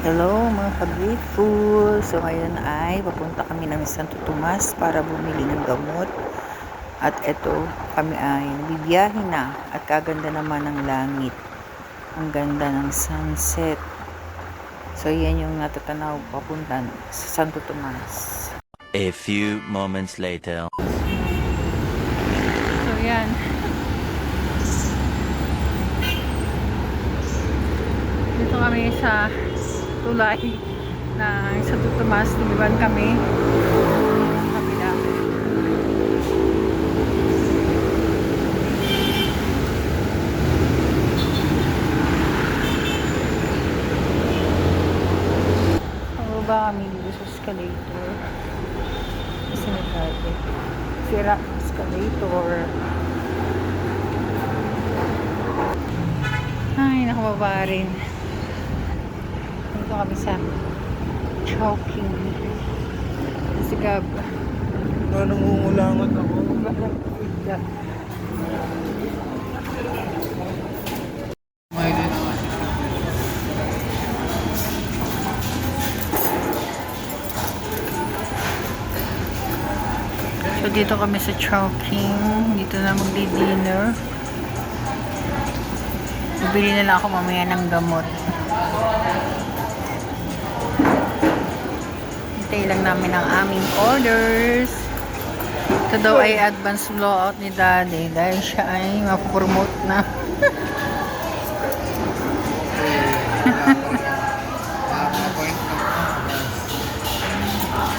Hello mga ka-grateful! So ngayon ay papunta kami ng Santo Tomas para bumili ng gamot. At eto kami ay bibiyahe na at kaganda naman ng langit. Ang ganda ng sunset. So yan yung natatanaw papunta sa Santo Tomas. A few moments later. So yan. Dito kami sa tulay ng Santo Tomas. Tumiban kami. Kabila. Pababa kami dito sa escalator. Kasi nagkate. Sira escalator. Ay, nakababa rin. Dito kami sa Chowking. Si Gab. Nangungulangot ako. May din ako. So dito kami sa Chowking. Dito na magdi-dinner. Bibili na lang ako mamaya ng gamot. Hintay lang namin ang aming orders. Ito daw ay advance blowout ni Daddy dahil siya ay mapopromote na.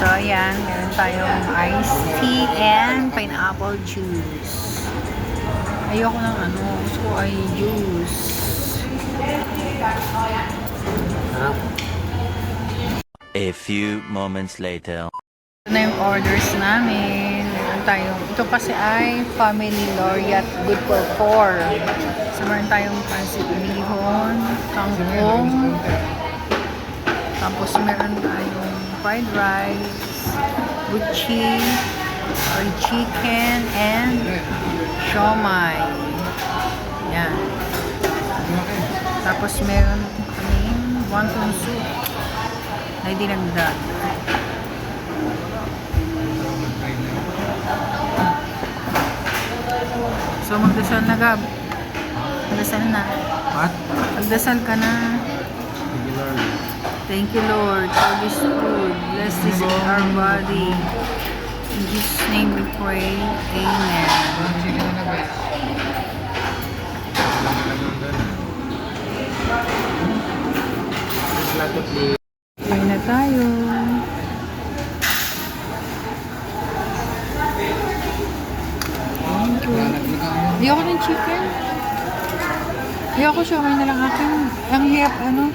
So ayan, meron tayong iced tea and pineapple juice. Ayoko ng ano, gusto ko ay juice. A few moments later. Ito na yung orders namin. Meron tayong, ito kasi ay Family Laureate Good for 4. So meron tayong pancit bihon, kangkong, tapos meron tayong fried rice, gucci, or chicken, and siomai. Yan. Tapos meron kaming wonton soup na dinagdag. So magdasal na, Gab. Magdasal na. What? Magdasal ka na. Thank you, Lord, for this food. Bless this in our body. In Jesus' name we pray. Amen. Sige na na, guys. Kain na tayo. Thank you. Ayoko ng chicken. Ayoko siya. May na lang akin. Ang hirap, ano?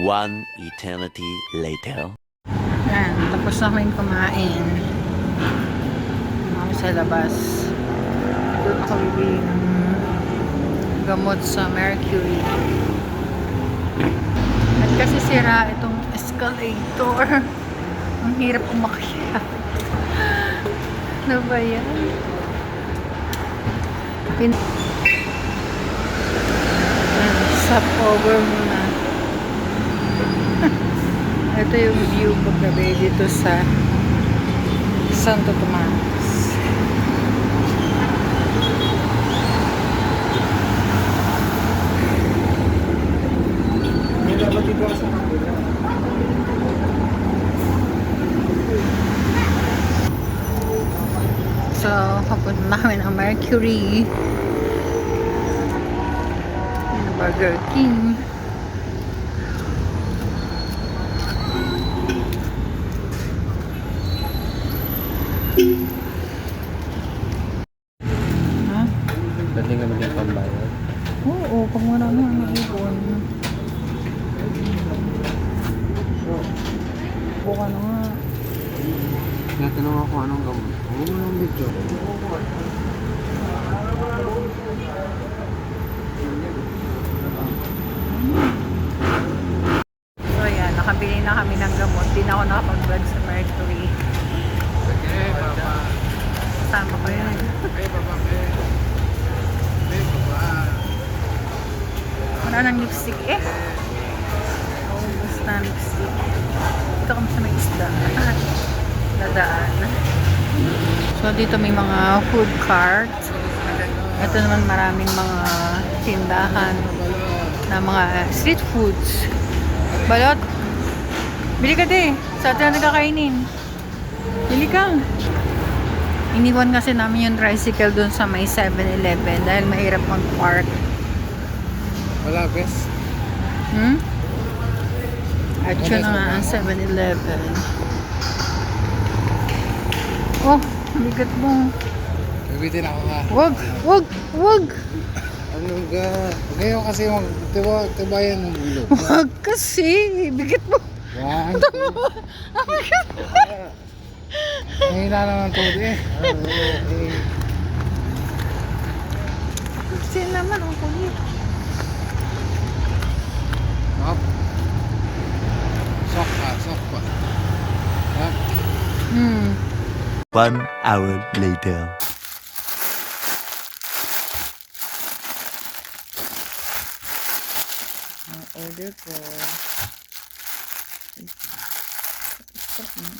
One eternity later. Yan. Tapos na kami kumain. Ako sa labas. Doon ako bibili ng gamot sa Mercury. At kasi sira itong escalator. Ang hirap umakyat. Ano ba yan? Stop over muna. Ito yung view paggabi dito sa Santo Tomas. May dapat dito sa kapila. So, papunta namin ang Mercury. Burger King. Ha? Dati kami din pambayad. Oo, pag marami ang naibon. Buka na nga. Natanong ako anong gamot. Oo, anong video. Wala ng lipstick eh. Ubus na ang lipstick. Dito kami sa may isda. Dadaan. So dito may mga food cart. Ito naman maraming mga tindahan na mga street foods. Balot. Bili ka din. Sa atin na nagkakainin. Bili ka. Iniwan kasi namin yung tricycle dun sa may 7-Eleven dahil mahirap mag-park. Wala, bes. At yun na nga ang 7-Eleven. Oh, bigat mo. Bibitin ako ka. Wag! Ano ga? Ngayon kasi tibayan ng ulo. Wag kasi, bigat mo. Yan. Mahina naman to eh. Kasi naman, ang kulit. Up. Sok pa. Up. 1 hour later. Ang order ko. Stop mo.